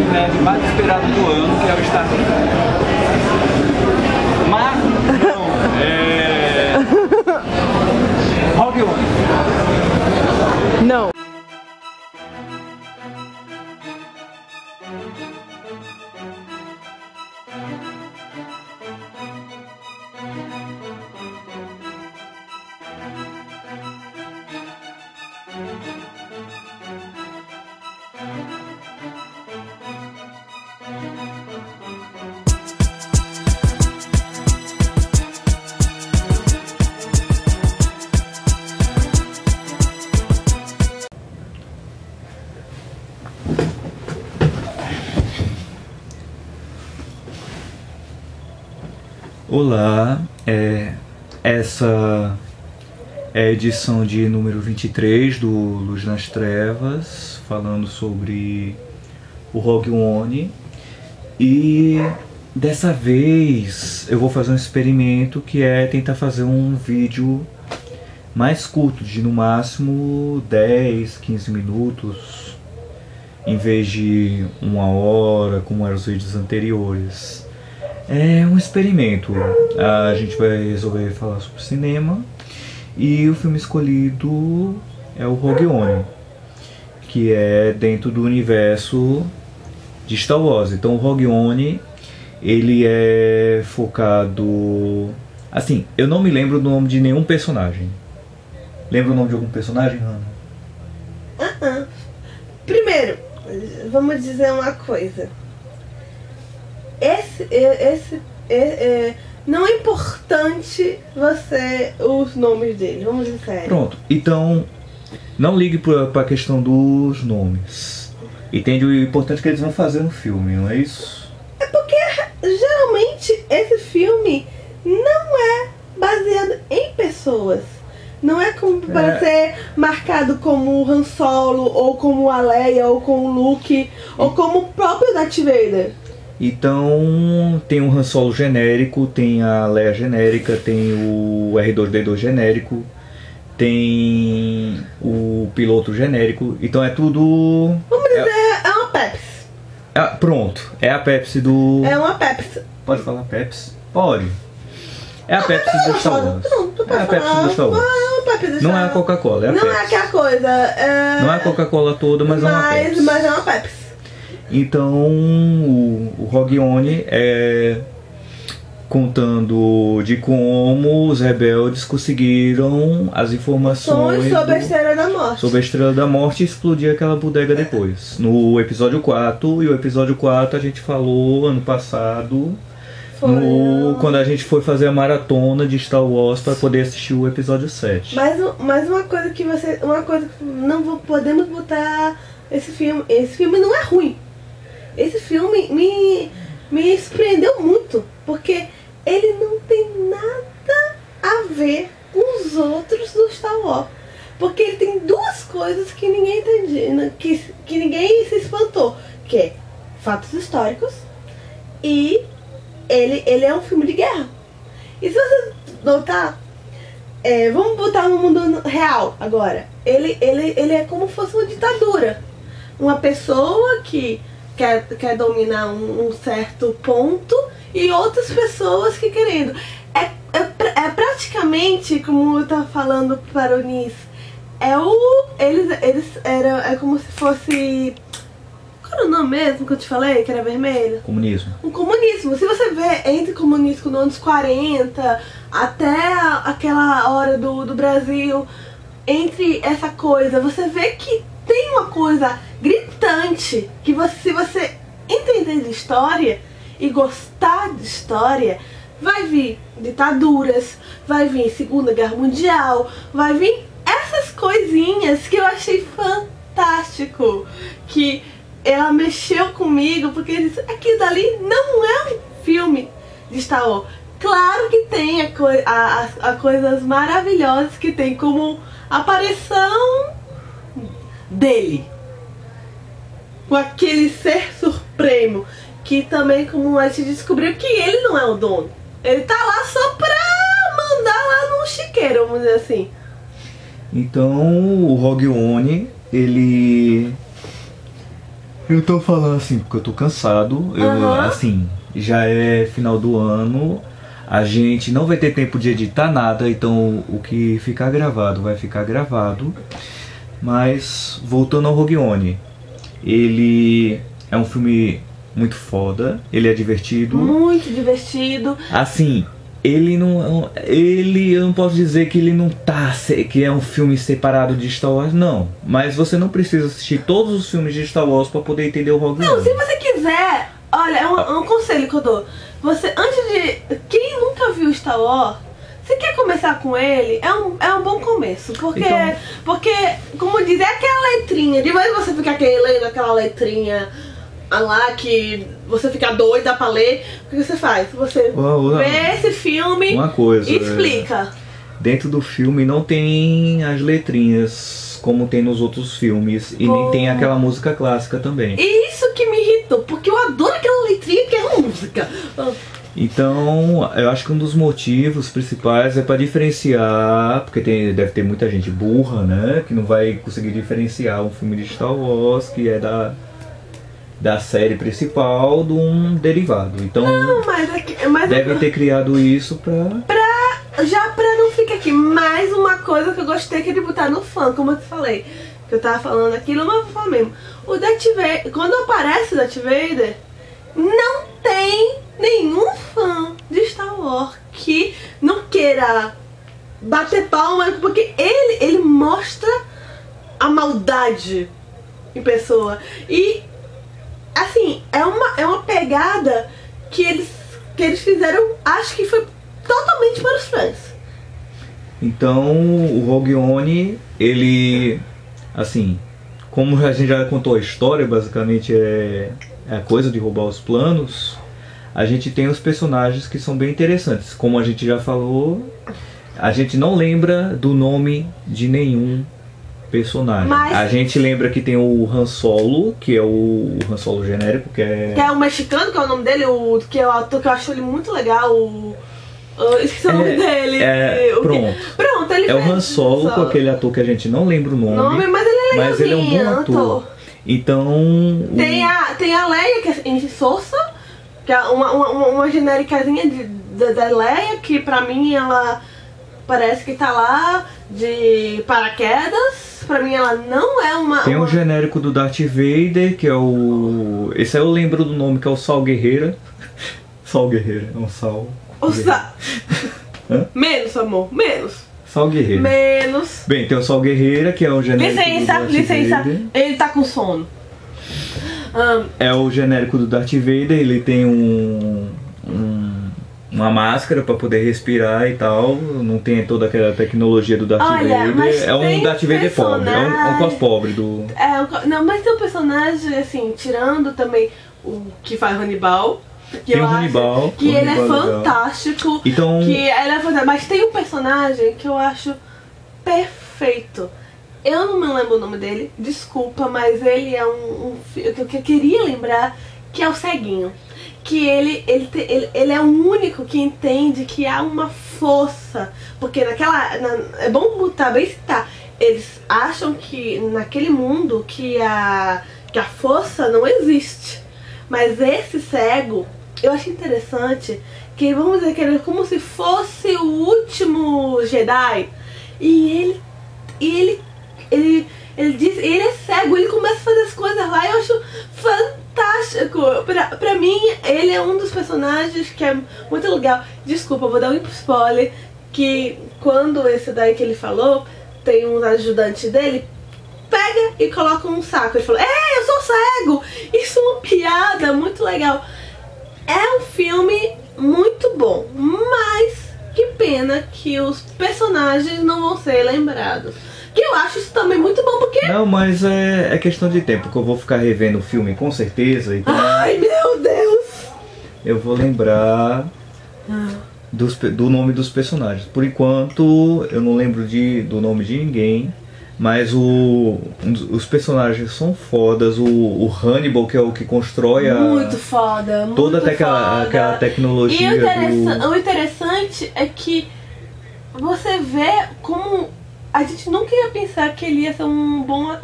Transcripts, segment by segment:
breve mais esperado do ano, que é o Star Trek. Mas, não, Rogue One. Não. Olá, essa é a edição de número 23 do Luz nas Trevas, falando sobre o Rogue One. E dessa vez eu vou fazer um experimento que é tentar fazer um vídeo mais curto, de no máximo 10, 15 minutos, em vez de 1 hora, como eram os vídeos anteriores. É um experimento. A gente vai resolver falar sobre cinema e o filme escolhido é o Rogue One, que é dentro do universo de Star Wars. Então o Rogue One, ele é focado... Assim, eu não me lembro do nome de nenhum personagem. Lembra o nome de algum personagem, Hannah? Primeiro, vamos dizer uma coisa. Não é importante os nomes dele, vamos dizer sério. Pronto, então não ligue para a questão dos nomes. Entende o importante que eles vão fazer no filme, não é isso? É porque geralmente esse filme não é baseado em pessoas. Não é como para ser marcado como o Han Solo, ou como a Leia, ou como o Luke, ou como o próprio Darth Vader. Então tem o Han Solo genérico, tem a Leia genérica, tem o R2-D2 genérico, tem o piloto genérico, então é tudo... Vamos dizer, é uma Pepsi. Pronto, é a Pepsi do... É uma Pepsi. Pode falar Pepsi? Pode. É a Pepsi do Star Wars. É a Pepsi do Star Wars. Não é a Coca-Cola, é a Pepsi. Não é aquela coisa... Não é a Coca-Cola toda, mas é uma Pepsi. Mas é uma Pepsi. Então o Rogue One é contando de como os rebeldes conseguiram as informações sobre a Estrela da Morte. Sobre a Estrela da Morte e explodir aquela bodega depois. No episódio 4, e o episódio 4 a gente falou ano passado, quando a gente foi fazer a maratona de Star Wars para poder assistir o episódio 7. Mas uma coisa que não podemos botar esse filme não é ruim. Esse filme me surpreendeu muito, porque ele não tem nada a ver com os outros do Star Wars. Porque ele tem duas coisas que ninguém entendia, que ninguém se espantou, que é fatos históricos e ele é um filme de guerra. E se você notar, vamos botar no mundo real agora. Ele é como se fosse uma ditadura. Uma pessoa que quer dominar um certo ponto e outras pessoas que querendo. É praticamente, como eu tava falando para o Nis, é como se fosse... Qual era o nome mesmo que eu te falei, que era vermelho? Comunismo. O comunismo. Se você vê entre comunismo nos anos 40 até aquela hora do Brasil, entre essa coisa, você vê que tem uma coisa gritante que se você entender de história e gostar de história, vai vir ditaduras, vai vir Segunda Guerra Mundial, vai vir essas coisinhas que eu achei fantástico, que ela mexeu comigo, porque ele disse, aquilo dali não é um filme de Star Wars. Claro que tem coisas maravilhosas que tem, como a aparição dele, com aquele ser supremo, que também, como a gente descobriu, que ele não é o dono. Ele tá lá só pra mandar lá no chiqueiro, vamos dizer assim. Então o Rogue One, ele Eu tô falando assim porque eu tô cansado. Aham. Assim, já é final do ano. A gente não vai ter tempo de editar nada, então o que ficar gravado vai ficar gravado. Mas voltando ao Rogue One, ele é um filme muito foda, ele é divertido. Muito divertido. Assim, eu não posso dizer que ele não tá, que é um filme separado de Star Wars, não. Mas você não precisa assistir todos os filmes de Star Wars pra poder entender o Rogue Não, One. se você quiser, olha, é um conselho que eu dou. Você, antes de. Quem nunca viu Star Wars, você quer começar com ele, é um bom começo. Porque, Então- porque como diz, é aquela letrinha. De vez você ficar lendo aquela letrinha lá que você fica doida pra ler, o que você faz? Você vê esse filme Uma coisa, e explica. dentro do filme não tem as letrinhas como tem nos outros filmes. E nem tem aquela música clássica também. E isso que me irritou, porque eu adoro aquela letrinha que é música. Então, eu acho que um dos motivos principais é para diferenciar, porque deve ter muita gente burra, né, que não vai conseguir diferenciar um filme de Star Wars, que é da série principal, de um derivado. Então, Não, mas devem ter criado isso já pra não ficar aqui, mais uma coisa que eu gostei que é de botar no fã, como eu te falei. Que eu tava falando aquilo, mas vou falar mesmo. O Darth Vader, quando aparece o Darth Vader, não tem nenhum fã de Star Wars que não queira bater palma, porque ele mostra a maldade em pessoa. E, assim, é uma pegada que eles fizeram, acho que foi totalmente para os fãs. Então, o Rogue One, ele, assim, como a gente já contou a história, basicamente é a coisa de roubar os planos, a gente tem os personagens que são bem interessantes. Como a gente já falou, a gente não lembra do nome de nenhum personagem. Mas- A gente lembra que tem o Han Solo, que é o Han Solo genérico, que Que é o mexicano, que é o nome dele, que é o ator que eu acho ele muito legal. Eu esqueci o nome dele. Pronto, ele É o fez Han Solo com aquele ator que a gente não lembra o nome. Mas ele é Mas ele é um bom legalzinho, ator. Então. Tem a Leia, que é em Sousa, que é uma genéricazinha da Leia, que pra mim ela parece que tá lá de paraquedas. Pra mim ela não é uma. Tem o uma... genérico do Darth Vader, que é o. Esse aí eu lembro do nome, que é o Sal Guerreira. Sal Guerreira, é um Sal. Hã? Menos, amor, menos. Sal Guerreira. Menos. Bem, tem o Sal Guerreira, que é o genérico do Darth Licença, Vader. ele tá com sono. É o genérico do Darth Vader, ele tem uma máscara pra poder respirar e tal. Não tem toda aquela tecnologia do Darth Olha, mas Vader. É um tem Darth Vader pobre, é um personagem- cos pobre do. Não, mas tem um personagem, assim, tirando também o que faz Hannibal. Que Tem eu o acho Hannibal, que o ele é Hannibal é legal. fantástico. Então- Que ele é fantástico. Mas tem um personagem que eu acho perfeito. Eu não me lembro o nome dele, desculpa, mas ele é que eu queria lembrar, que é o ceguinho. Que ele é o único que entende que há uma força. Porque é bom botar bem citar. Eles acham que naquele mundo que a força não existe. Mas esse cego, eu achei interessante que, vamos dizer, que ele é como se fosse o último Jedi. E ele diz, ele é cego, ele começa a fazer as coisas lá e eu acho fantástico. Pra mim, ele é um dos personagens que é muito legal. Desculpa, eu vou dar um spoiler, que quando esse daí que ele falou, tem um ajudante dele, pega e coloca um saco. Ele falou, eu sou cego! Isso é uma piada muito legal. É um filme muito bom, mas que pena que os personagens não vão ser lembrados. Que eu acho isso também muito bom, porque... Não, mas é questão de tempo, que eu vou ficar revendo o filme com certeza. Então Ai, meu Deus! eu vou lembrar do nome dos personagens. Por enquanto, eu não lembro do nome de ninguém. Mas os personagens são fodas. O Hannibal, que é o que constrói Muito foda, muito toda foda. aquela tecnologia E o interessante é que você vê como a gente nunca ia pensar que ele ia ser um bom,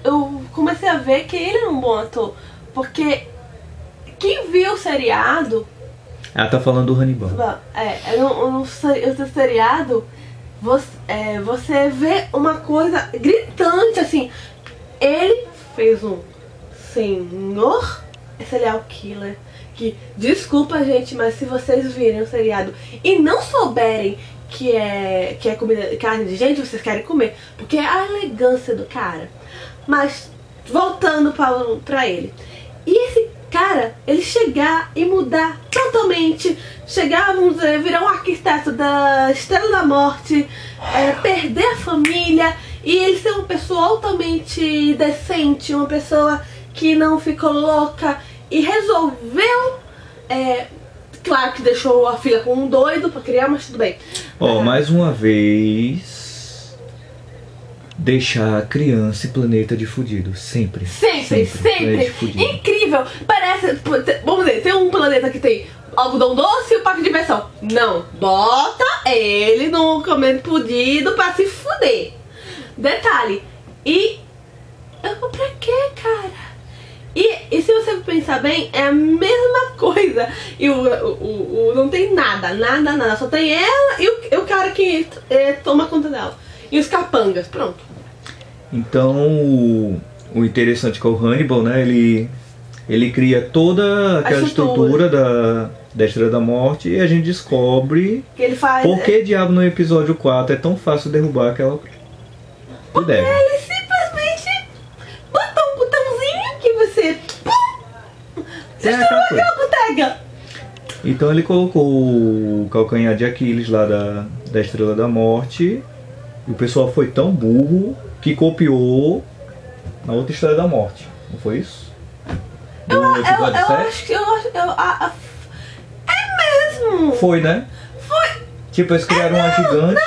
eu comecei a ver que ele era um bom ator. Porque quem viu o seriado, Ela tá falando do Hannibal. no seriado, você vê uma coisa gritante, assim. Ele fez um senhor serial killer. Que, desculpa, gente, mas se vocês virem o seriado e não souberem que é comida, carne de gente, vocês querem comer. Porque é a elegância do cara. Mas, voltando pra ele. E esse cara, ele chegar e mudar totalmente. Chegar, vamos dizer, virar um arquiteto da Estrela da Morte. Perder a família. E ele ser uma pessoa altamente decente. Uma pessoa que não ficou louca. E resolveu... claro que deixou a filha com um doido pra criar, mas tudo bem. Mais uma vez, deixar a criança e planeta de fudido. Sempre. Planeta de fudido. Incrível. Parece... Vamos dizer, tem um planeta que tem algodão doce e o parque de diversão. Não. Bota ele no comendo fudido pra se fuder. Detalhe. Pra quê, cara? E se você pensar bem, é a mesma coisa. E não tem nada. Só tem ela e o cara que toma conta dela. E os capangas, pronto. Então, o interessante é que o Hannibal, né, ele cria toda aquela estrutura da Estrela da Morte e a gente descobre que ele faz, por que diabo no episódio 4 é tão fácil derrubar aquela... Porque ele simplesmente botou um botãozinho que você... Pum! Destruiu aquela botega! Então ele colocou o calcanhar de Aquiles lá da Estrela da Morte. E o pessoal foi tão burro que copiou na outra Estrela da Morte. Não foi isso? Eu acho que... É mesmo! Foi, né? Foi! Tipo, eles criaram uma gigante.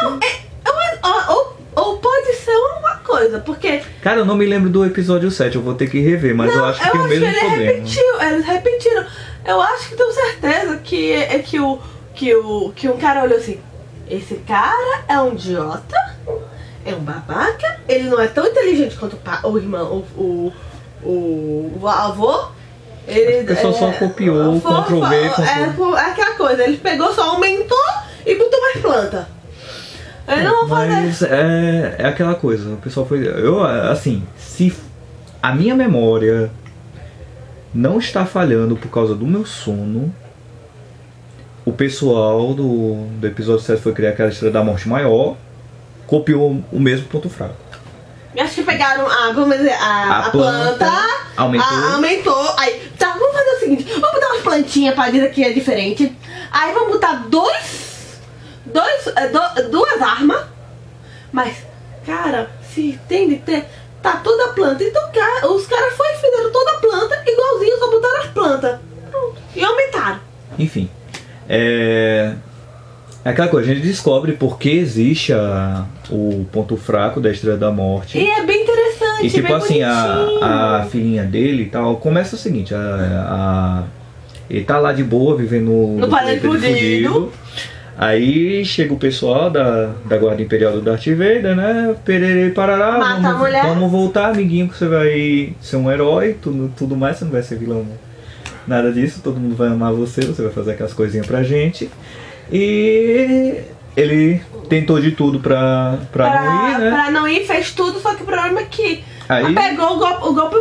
Ou pode ser uma coisa, porque... Cara, eu não me lembro do episódio 7, eu vou ter que rever, mas eu acho que tem o mesmo problema. Eles repetiram. Eu acho que tenho certeza que um cara olhou assim: esse cara é um idiota, é um babaca, ele não é tão inteligente quanto o irmão, o avô. O pessoal só copiou, Ctrl-V, Ctrl-V. É aquela coisa, ele pegou, só aumentou e botou mais planta. Eu não vou fazer. Mas é aquela coisa, o pessoal foi... assim, se a minha memória não está falhando por causa do meu sono, o pessoal do episódio 7 foi criar aquela Estrela da Morte maior, copiou o mesmo ponto fraco. Eu acho que pegaram a planta, aumentou. Aí, tá, vamos fazer o seguinte, vamos botar umas plantinhas pra dizer que é diferente. Aí vamos botar duas armas. Mas, cara, se tem de ter, tá toda a planta. Então os caras fizeram toda a planta igualzinho, só botaram as plantas. Pronto. E aumentaram. Enfim. É aquela coisa, a gente descobre por que existe o ponto fraco da Estrela da Morte. E é bem interessante. E tipo bem assim, a filhinha dele e tal, começa o seguinte, ele tá lá de boa, vivendo no planeta de fudido. Aí chega o pessoal da Guarda Imperial do Darth Vader, né? Pererê, parará, mata a mulher. Vamos voltar, amiguinho, que você vai ser um herói, tudo mais, você não vai ser vilão, nada disso, todo mundo vai amar você vai fazer aquelas coisinhas pra gente. E ele tentou de tudo pra não ir, né? Pra não ir, fez tudo, só que o problema é que aí... pegou o golpe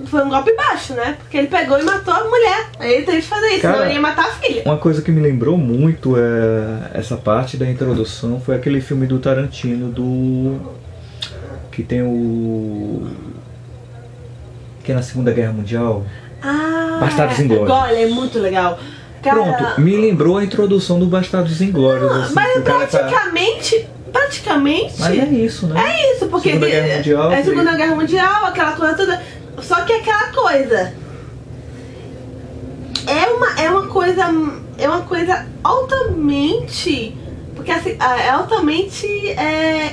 foi um golpe baixo, né? Porque ele pegou e matou a mulher. Aí ele teve que fazer isso, cara, senão ele ia matar a filha. Uma coisa que me lembrou muito essa parte da introdução foi aquele filme do Tarantino que tem que é na Segunda Guerra Mundial. Bastardos Inglórios. Olha, é muito legal. Cara, pronto, me lembrou a introdução do Bastardos Inglórios. Assim, mas praticamente. Mas é isso, né? É isso, porque Segunda Guerra Mundial, é Segunda Guerra Mundial, aquela coisa toda. Só que aquela coisa é uma coisa altamente, porque assim, é altamente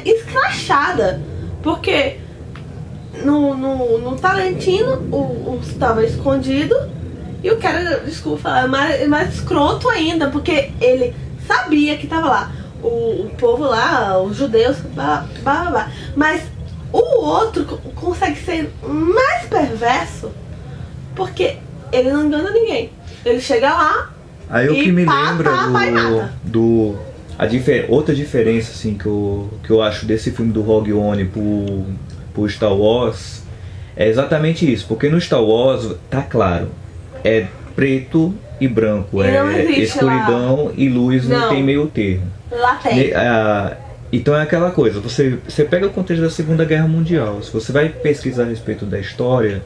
escrachada, porque no Tarantino o estava escondido e o cara, desculpa falar, é mais escroto ainda, porque ele sabia que tava lá o povo lá, os judeus, blá, blá, blá. Mas O outro consegue ser mais perverso porque ele não engana ninguém. Ele chega lá Aí o e que me pá, lembra pá, pá e mata. outra diferença assim que eu acho desse filme do Rogue One pro Star Wars é exatamente isso, porque no Star Wars tá claro, é preto e branco, E não é existe escuridão e luz, não Não. tem meio termo. Lá tem. Então é aquela coisa, você pega o contexto da Segunda Guerra Mundial, se você vai pesquisar a respeito da história,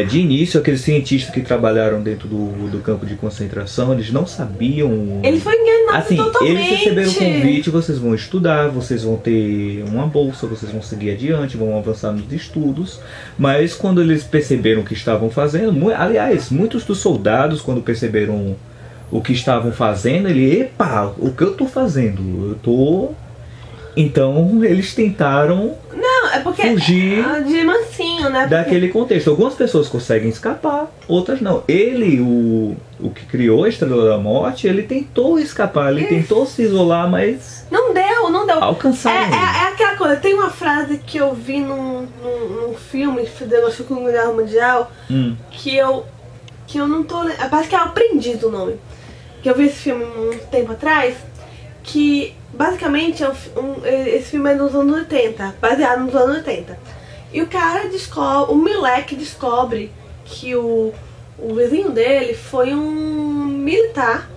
de início aqueles cientistas que trabalharam dentro do campo de concentração, eles não sabiam... Ele foi enganado Assim, totalmente. eles receberam o convite, vocês vão estudar, vocês vão ter uma bolsa, vocês vão seguir adiante, vão avançar nos estudos, mas quando eles perceberam o que estavam fazendo, aliás, muitos dos soldados, quando perceberam o que estavam fazendo, epa, o que eu tô fazendo? Eu tô... Então, eles tentaram Não, é porque fugir de mansinho, né? Porque daquele contexto. Algumas pessoas conseguem escapar, outras não. Ele, o que criou a Estrela da Morte, ele tentou escapar, ele tentou se isolar, mas não deu, não deu. alcançaram ele. É aquela coisa, tem uma frase que eu vi num filme da Segunda Guerra Mundial que eu não tô... Parece que é o Aprendiz o nome. Que eu vi esse filme um tempo atrás, que basicamente esse filme é dos anos 80, baseado nos anos 80. E o cara descobre, o moleque descobre que o vizinho dele foi um militar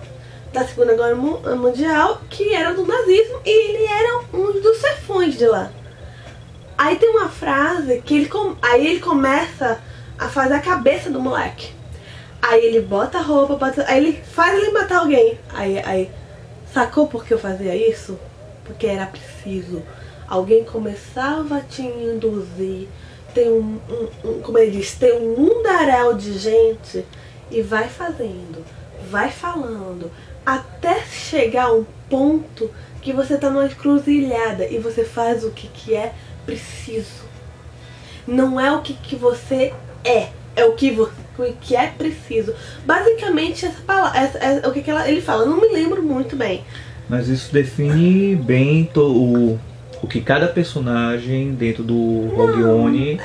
da Segunda Guerra Mundial que era do nazismo e ele era um dos chefões de lá. Aí tem uma frase que aí ele começa a fazer a cabeça do moleque. Aí ele bota a roupa, aí ele faz ele matar alguém. Aí sacou por que eu fazia isso? Porque era preciso. Alguém começava a te induzir. Tem como ele diz, tem um mundaréu de gente e vai fazendo, vai falando, até chegar a um ponto que você tá numa encruzilhada e você faz o que é preciso. Não é o que você é o que é preciso. Basicamente, essa palavra, o que ele fala, eu não me lembro muito bem. Mas isso define bem o que cada personagem dentro do Rogue One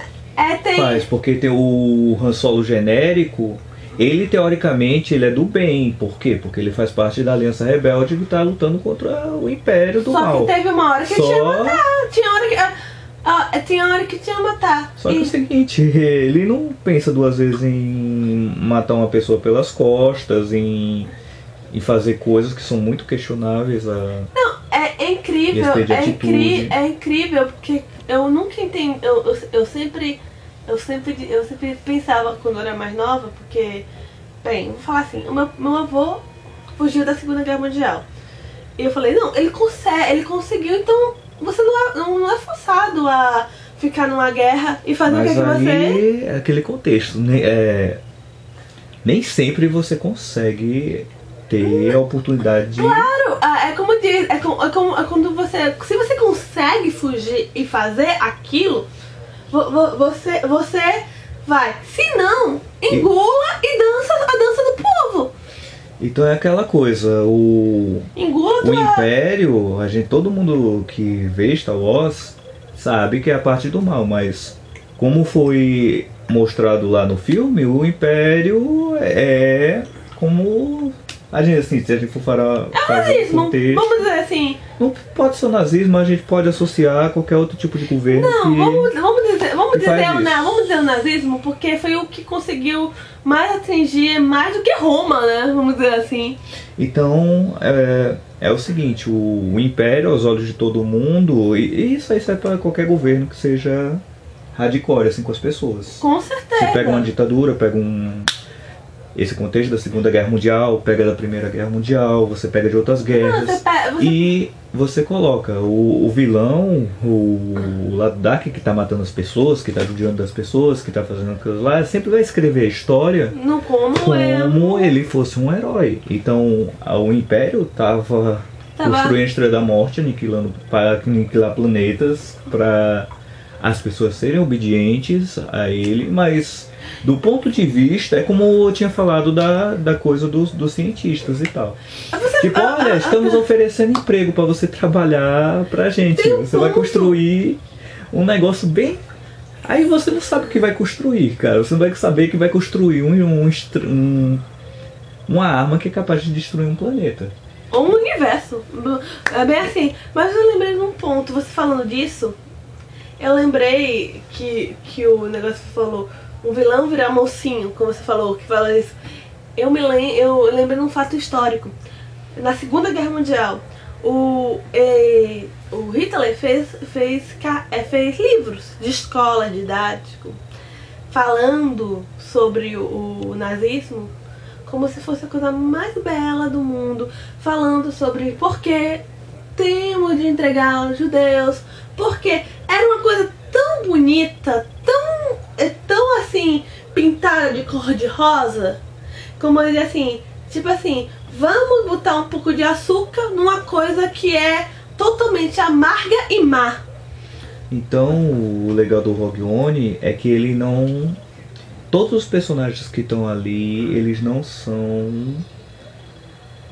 faz. Porque tem o Han Solo genérico, ele teoricamente ele é do bem. Por quê? Porque ele faz parte da Aliança Rebelde que está lutando contra o Império do Mal. Só que teve uma hora que ele tinha que matar. Tinha hora que tinha que matar. Só que é o seguinte, ele não pensa duas vezes em matar uma pessoa pelas costas, em fazer coisas que são muito questionáveis. Não, é incrível, é incrível, porque eu nunca entendi, eu sempre pensava quando eu era mais nova, porque, bem, vou falar assim, meu avô fugiu da Segunda Guerra Mundial. E eu falei, não, ele conseguiu, então você não é forçado a ficar numa guerra e fazer o que você... é aquele contexto, nem sempre você consegue ter a oportunidade de... Claro, é como diz, é quando você... Se você consegue fugir e fazer aquilo, você vai. Se não, engula e dança a dança do povo. Então é aquela coisa, o Império, todo mundo que vê Star Wars sabe que é a parte do mal, mas como foi mostrado lá no filme, o Império é como... A gente, assim, se a gente for fazer nazismo, contexto, vamos dizer assim. Não pode ser o nazismo, a gente pode associar a qualquer outro tipo de governo. Não, vamos dizer o nazismo, porque foi o que conseguiu mais atingir, mais do que Roma, né? Vamos dizer assim. Então, é o seguinte, o Império, aos olhos de todo mundo, e isso aí serve para qualquer governo que seja hardcore, assim, com as pessoas. Com certeza. Você pega uma ditadura, pega esse contexto da Segunda Guerra Mundial, pega da Primeira Guerra Mundial, você pega de outras guerras, e você coloca o vilão, o lado dark que tá matando as pessoas, que tá judiando das pessoas, que tá fazendo aquilo lá, sempre vai escrever a história como ele fosse um herói. Então o Império tava construindo a Estrela da Morte, para aniquilar planetas, para as pessoas serem obedientes a ele, mas do ponto de vista, é como eu tinha falado da coisa dos cientistas e tal. Tipo, olha, estamos oferecendo emprego para você trabalhar pra gente. Você vai construir um negócio bem... Aí você não sabe o que vai construir, cara. Você não vai saber que vai construir uma arma que é capaz de destruir um planeta. Ou um universo. É bem assim. Mas eu lembrei de um ponto, você falando disso, eu lembrei que o negócio que você falou, um vilão virar mocinho, como você falou, que fala isso. Eu lembrei de um fato histórico. Na Segunda Guerra Mundial, o Hitler fez livros de escola, didático, falando sobre o nazismo como se fosse a coisa mais bela do mundo, falando sobre por que temos de entregar aos judeus, porque era uma coisa tão bonita, tão assim, pintada de cor de rosa, como ele assim, tipo assim, vamos botar um pouco de açúcar numa coisa que é totalmente amarga e má. Então, o legal do Rogue One é que ele não... Todos os personagens que estão ali, eles não são...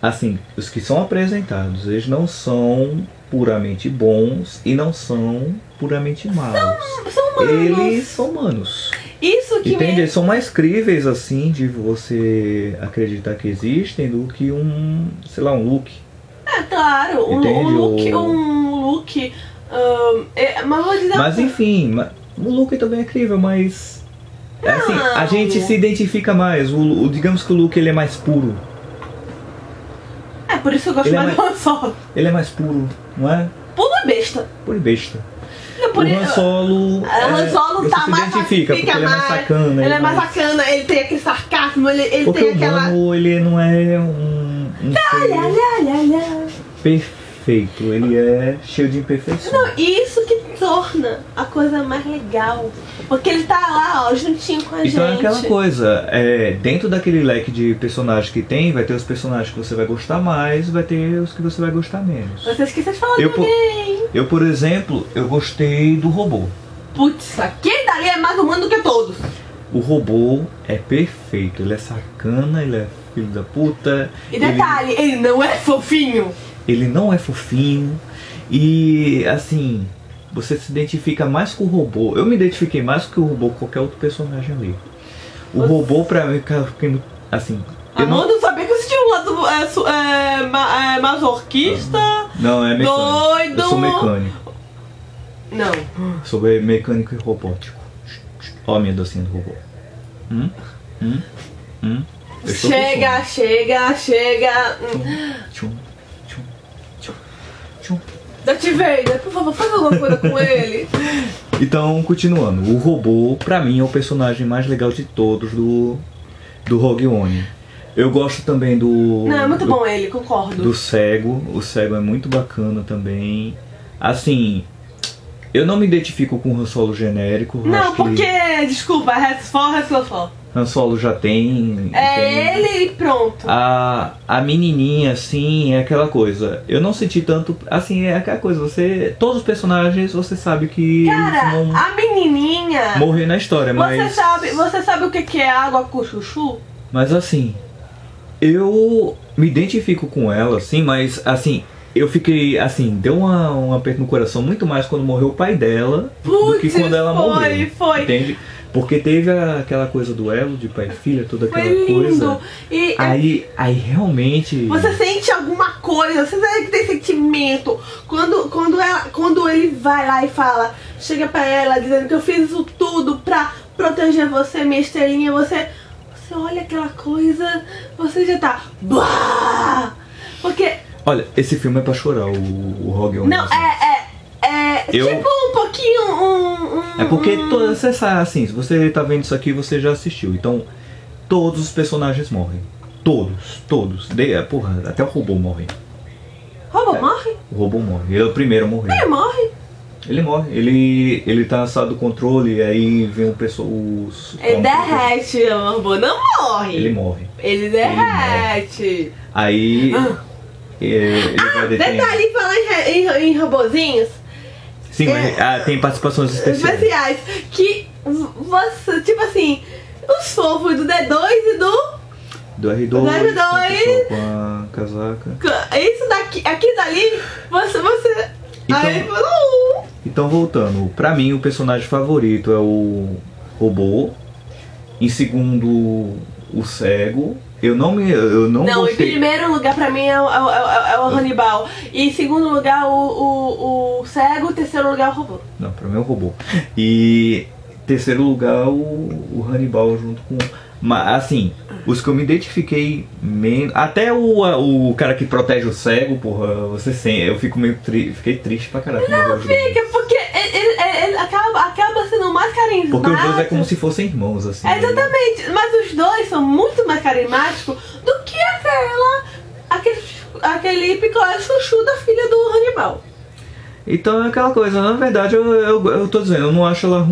Assim, os que são apresentados, eles não são puramente bons e não são puramente maus. São humanos. Eles são humanos. Isso que Entende? Eles são mais críveis, assim, de você acreditar que existem do que sei lá, um Luke. É claro, um Luke, mas vou dizer Mas enfim, o Luke também é crível, mas... Assim, a gente se identifica mais. Digamos que o Luke ele é mais puro. É por isso que eu gosto mais do Han Solo. Ele é mais puro, não é? Puro e besta. Puro e besta. O Han Solo... O Han Solo tá mais identifica, porque ele é mais sacana. Ele é mais sacana, ele tem aquele sarcasmo, ele porque tem o aquela... humano, ele não é um perfeito, ele é cheio de imperfeições. Não, isso que torna a coisa mais legal. Porque ele tá lá, ó, juntinho com a gente. Então é aquela coisa, dentro daquele leque de personagens que tem, vai ter os personagens que você vai gostar mais, vai ter os que você vai gostar menos. Você esqueceu de falar de alguém. Eu, por exemplo, eu gostei do robô. Putz, aquele dali é mais humano do que todos. O robô é perfeito, ele é sacana, ele é filho da puta. E detalhe, ele não é fofinho. Ele não é fofinho. E assim, você se identifica mais com o robô. Eu me identifiquei mais com o robô que qualquer outro personagem ali. O robô pra mim, assim... Amanda, eu sabia que você tinha um lado masoquista. Não, é mecânico. Doido. Eu sou mecânico. Não. Sou mecânico e robótico. Ó a minha docinha do robô. Chega. Tchum. Darth Vader, por favor, faz alguma coisa com ele. Então, continuando. O robô, pra mim, é o personagem mais legal de todos do Rogue One. Eu gosto também do... Não, é muito bom ele, concordo. Do Cego. O Cego é muito bacana também. Assim... Eu não me identifico com o Han Solo genérico. Não, porque, desculpa, só. Han Solo já tem... Ele e pronto. A menininha, assim, é aquela coisa. Eu não senti tanto... Assim, é aquela coisa. Todos os personagens, você sabe que... Cara, eles vão a menininha... morrer na história, mas... Você sabe o que é água com chuchu? Mas assim... Eu me identifico com ela, assim, mas, assim... Eu fiquei, assim, deu um aperto no coração muito mais quando morreu o pai dela do que quando ela morreu. Foi. Entende? Porque teve aquela coisa do elo de pai e filha, toda aquela foi lindo. coisa. E aí realmente... Você sente alguma coisa, você sabe que tem sentimento. Quando ele vai lá e fala, chega pra ela dizendo que eu fiz isso tudo pra proteger você, minha estrelinha, você olha aquela coisa, você já tá... Bah! Porque... Olha, esse filme é pra chorar, o Rogue One. Não, assim. tipo um pouquinho... É porque, você sabe, assim, se você tá vendo isso aqui, você já assistiu. Então, todos os personagens morrem. Todos. Porra, até o robô morre. Robô morre? O robô morre. Ele é o primeiro a morrer. Ele morre? Ele morre. Ele tá assado do controle, aí vem o pessoal... Ele derrete, o robô não morre. Ele morre. Ele derrete. Aí... Ele vai deter... Detalhe, falar em robozinhos. Sim, mas tem participações especiais. Que você, tipo assim, os fofos do D2 e do R2, do R2 com a casaca. Isso daqui, aqui dali, você Então, aí falou. Então, voltando, pra mim o personagem favorito é o robô. Em segundo, o cego. Eu não Não, em gostei. primeiro lugar pra mim é o Hannibal. E em segundo lugar o cego, terceiro lugar o robô. Não, pra mim é o robô. E terceiro lugar o Hannibal junto com. Mas assim, os que eu me identifiquei menos. Até o cara que protege o cego, porra, eu fico meio fiquei triste pra caralho. Não, fica, porque ele acaba sendo mais carismático. Porque os dois é como se fossem irmãos, assim. Exatamente, mas os dois são muito mais carismáticos do que aquele picolé chuchu da filha do Hannibal. Então é aquela coisa, na verdade eu tô dizendo, eu não acho ela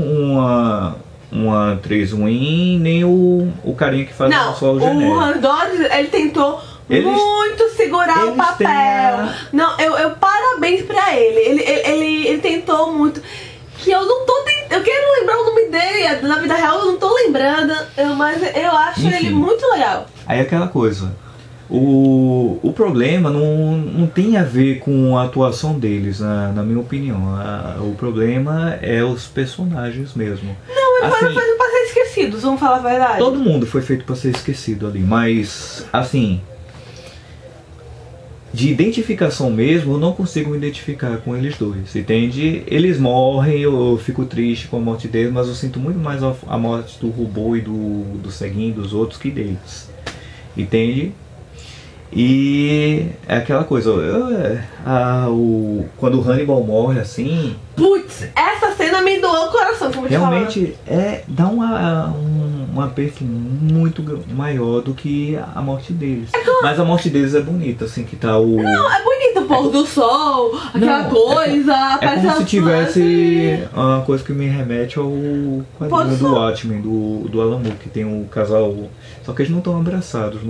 uma atriz ruim, nem o carinha que faz Não, só o o genérico. Randolph, ele tentou Eles- muito segurar o eles papel. têm a- Não, eu parabéns pra ele. Ele tentou muito. Que eu não tô eu quero lembrar o nome dele, na vida real eu não tô lembrando, mas eu acho Enfim. ele muito legal. Aí é aquela coisa, o problema não tem a ver com a atuação deles, na minha opinião. O problema é os personagens mesmo. Não, ele Assim, foi pra ser esquecidos, vamos falar a verdade. todo mundo foi feito pra ser esquecido ali, mas assim, de identificação mesmo, eu não consigo me identificar com eles dois, entende? Eles morrem, eu fico triste com a morte deles, mas eu sinto muito mais a morte do robô e do ceguinho, dos outros, que deles, entende? E é aquela coisa, quando o Hannibal morre assim, Putz, essa cena me doou o coração, como eu te falava. realmente dá um aperto muito maior do que a morte deles. Mas a morte deles é bonita, assim, que tá o... Não, é bonito o pôr do sol, aquela Não, coisa, É aparece como as se tivesse flores. uma coisa que me remete ao Pôr quadrinho do do sol. Watchmen, do Alan Moore, que tem um casal... Só que eles não estão abraçados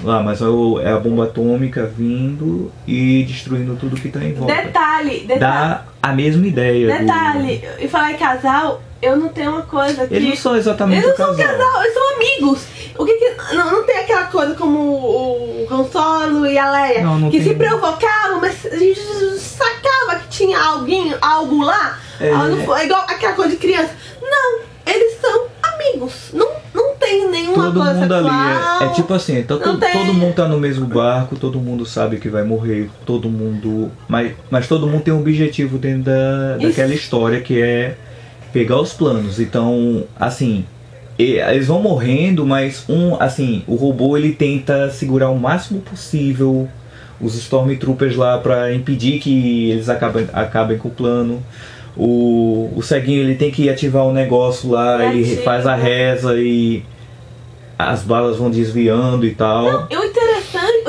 lá, mas é a bomba atômica vindo e destruindo tudo que tá em volta. Detalhe. Dá a mesma ideia. Detalhe, e falar em casal, eu não tenho uma coisa que... Eles não são exatamente Eles não um são casal, eles são amigos. O que não tem aquela coisa como o Han Solo e a Leia, Não que tem. se provocavam, mas a gente sacava que tinha algo lá. Não foi igual aquela coisa de criança. Não, eles são amigos. Não tem nenhuma Todo coisa mundo ali sexual. é tipo assim, então Não tem. todo mundo tá no mesmo barco, todo mundo sabe que vai morrer, todo mundo. Mas todo mundo tem um objetivo dentro daquela história, que é pegar os planos. Então, assim, eles vão morrendo, mas o robô ele tenta segurar o máximo possível os Stormtroopers lá pra impedir que eles acabem com o plano. O ceguinho ele tem que ativar um negócio lá, E ele ativa. faz a reza e as balas vão desviando e tal. E o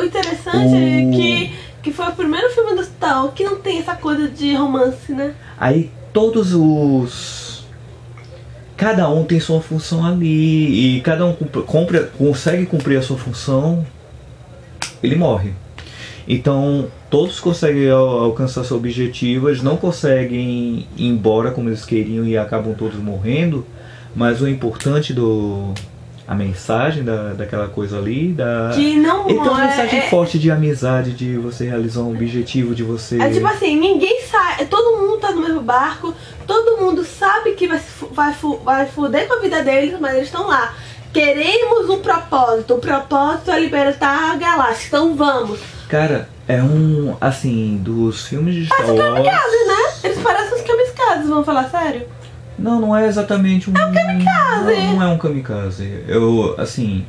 interessante é que foi o primeiro filme do Star Wars que não tem essa coisa de romance, né? Aí cada um tem sua função ali, e cada um consegue cumprir a sua função, ele morre. Então todos conseguem alcançar seu objetivo, eles não conseguem ir embora como eles queriam e acabam todos morrendo, mas o importante a mensagem daquela coisa ali, Que não ele tem uma é- mensagem é- forte de amizade, de você realizar um objetivo, de você... É tipo assim, ninguém sabe, todo mundo tá no mesmo barco, todo mundo sabe que vai foder com a vida deles, mas eles estão lá. Queremos um propósito, o propósito é libertar a galáxia, então vamos. Cara, assim, dos filmes de Star Wars... Kamikaze, né? Eles parecem uns kamikazes, vamos falar sério? Não é exatamente um kamikaze. Não é um kamikaze. Assim,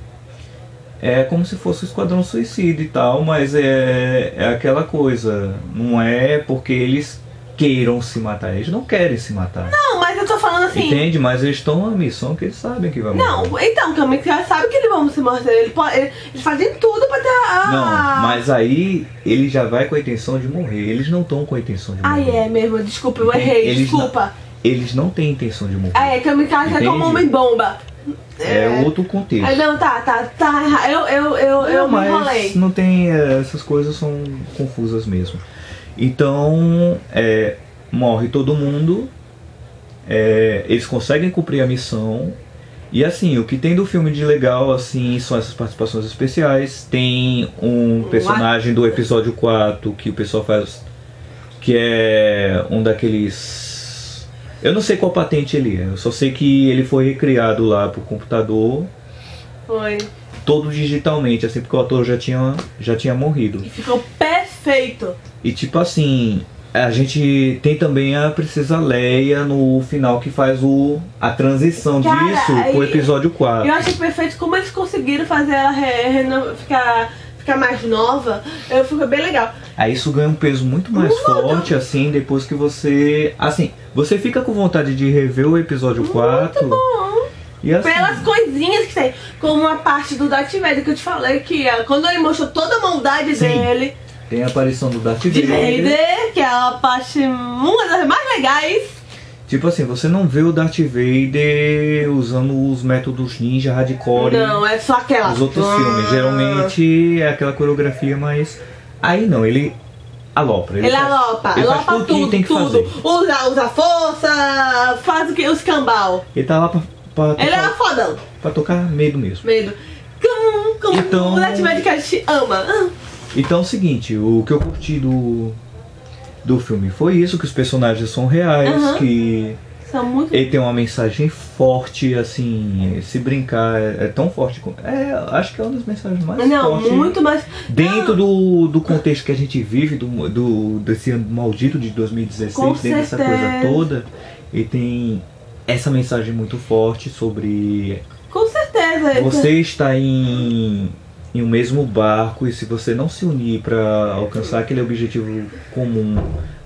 é como se fosse o Esquadrão Suicida e tal, mas é aquela coisa. Não é porque eles queiram se matar, eles não querem se matar. Não, mas eu tô falando assim... Entende? Mas eles estão numa missão que eles sabem que vai morrer. Não, então, o kamikaze sabe que eles vão se morrer, eles fazem tudo pra ter Não, mas aí ele já vai com a intenção de morrer. Eles não estão com a intenção de morrer. Ai, é mesmo, desculpa, eu Entende? errei, Eles desculpa. Eles não têm intenção de morrer. Ah, é, kamikaze é Entende? como homem-bomba. É outro contexto. Ah, não, tá, eu me Mas enrolei. não tem, essas coisas são confusas mesmo. Então, morre todo mundo, eles conseguem cumprir a missão. E assim, o que tem do filme de legal assim são essas participações especiais. Tem um personagem do episódio 4 que o pessoal faz que é um daqueles... Eu não sei qual patente ele é, eu só sei que ele foi recriado lá pro computador, Foi. todo digitalmente, assim, porque o ator já tinha morrido. E ficou perfeito. E tipo assim, a gente tem também a Princesa Leia no final que faz a transição Cara, disso pro episódio 4. Eu achei perfeito como eles conseguiram fazer ela ficar mais nova. Ficou bem legal. Aí isso ganha um peso muito mais forte, assim, depois que você... Assim, você fica com vontade de rever o episódio 4. Muito bom. E assim, Pelas coisinhas que tem. Como a parte do Darth Vader que eu te falei, que quando ele mostrou toda a maldade Sim. dele, tem a aparição do Darth de Vader. Vader, que é a parte uma das mais legais. Tipo assim, você não vê o Darth Vader usando os métodos ninja hardcore Não, é só aquela. dos outros filmes. Geralmente é aquela coreografia, mas... Aí não, ele alopra. Ele alopa tudo que tudo, tem que tudo. fazer. Usa força, faz os cambal. Ele tá lá pra Ele é fodão. pra tocar medo mesmo. Medo. Como Então- o Darth Vader que a gente ama. Então é o seguinte, o que eu curti do filme foi isso, que os personagens são reais, Aham. que São muito. ele tem uma mensagem forte, assim, se brincar é tão forte. Acho que é uma das mensagens mais Não, fortes. muito mais. Dentro do contexto que a gente vive, desse ano maldito de 2016, Com dentro dessa coisa certeza. toda, ele tem essa mensagem muito forte sobre Com certeza. você está em um mesmo barco e se você não se unir para alcançar aquele objetivo comum,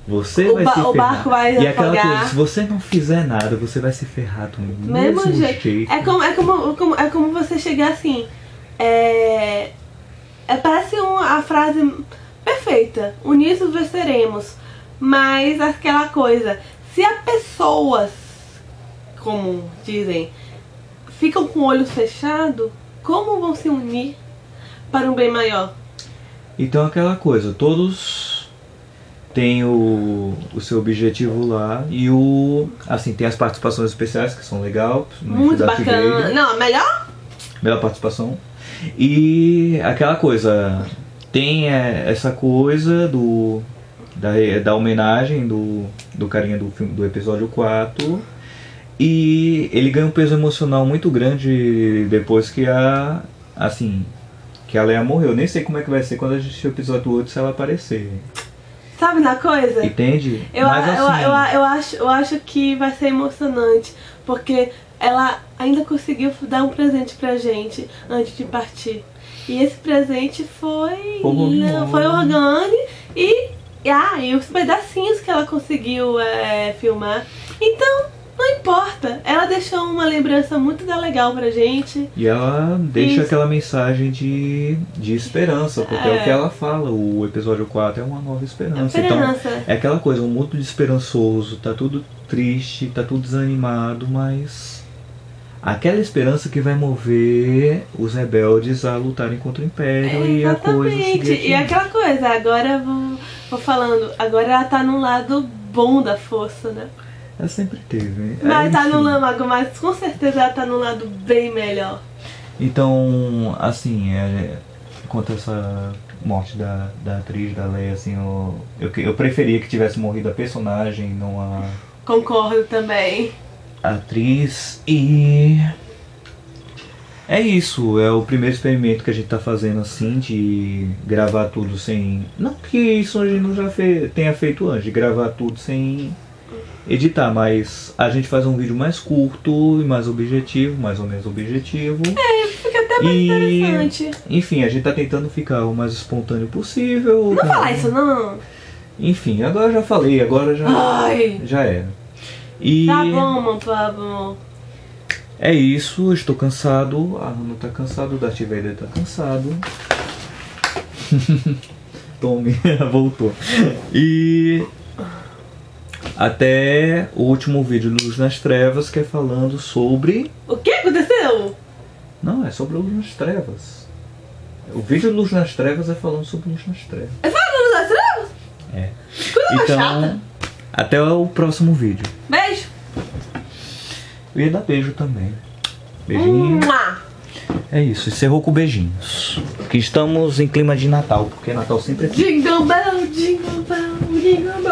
você O vai se ferrar. o barco vai E aquela afogar. coisa, se você não fizer nada, você vai se ferrar do Mesmo mesmo jeito. jeito. É como você chegar assim. Parece a frase perfeita. Unidos venceremos. Mas aquela coisa. Se as pessoas, como dizem, ficam com o olho fechado, como vão se unir para um bem maior? Então aquela coisa, todos têm o seu objetivo lá e assim, tem as participações especiais que são legais, Muito bacana. Não, a melhor? Melhor participação. E aquela coisa, tem essa coisa da homenagem do carinha do filme, do episódio 4. E ele ganha um peso emocional muito grande depois que que a Leia morreu. Eu nem sei como é que vai ser quando a gente assistir o episódio 8 se ela aparecer. Sabe na coisa? Entende? Eu, Mas assim, eu acho que vai ser emocionante, porque ela ainda conseguiu dar um presente pra gente antes de partir. E esse presente foi o Organi e os pedacinhos que ela conseguiu filmar. Então, não importa. Ela deixou uma lembrança muito legal pra gente. E ela deixa Isso. aquela mensagem de esperança, porque é o que ela fala, o episódio 4 é uma nova esperança. Esperança. Então, é aquela coisa, um mundo desesperançoso, tá tudo triste, tá tudo desanimado, mas aquela esperança que vai mover os rebeldes a lutarem contra o Império e a coisa Exatamente. seguir E aquela coisa, agora eu vou falando, agora ela tá no lado bom da força, né? Ela sempre teve. Mas tá enfim. no lado, mas com certeza ela tá no lado bem melhor. Então, assim, quanto a essa morte da atriz, da Leia, assim, eu preferia que tivesse morrido a personagem, não a Concordo também. atriz. E é isso, é o primeiro experimento que a gente tá fazendo, assim, de gravar tudo sem... Não que isso a gente não já tenha feito antes, de gravar tudo sem editar, mas a gente faz um vídeo mais curto e mais objetivo, mais ou menos objetivo. Fica até mais interessante. Enfim, a gente tá tentando ficar o mais espontâneo possível. Não fala isso não. Enfim, agora eu já falei, agora Ai. já era. E Tá bom, meu Pablo. é isso, estou cansado, a Ana tá cansado, o Darth Vader tá cansado. Tome, voltou. E até o último vídeo Luz nas Trevas, que é falando sobre... O que aconteceu? Não, é sobre Luz nas Trevas. O vídeo Luz nas Trevas é falando sobre Luz nas Trevas. É falando das trevas? É. Coisa mais Então, chata. até o próximo vídeo. Beijo. Eu ia dar beijo também. Beijinho. Mua. É isso, encerrou com beijinhos. Que estamos em clima de Natal, porque Natal sempre é Jingle bell, jingle bell, jingle bell.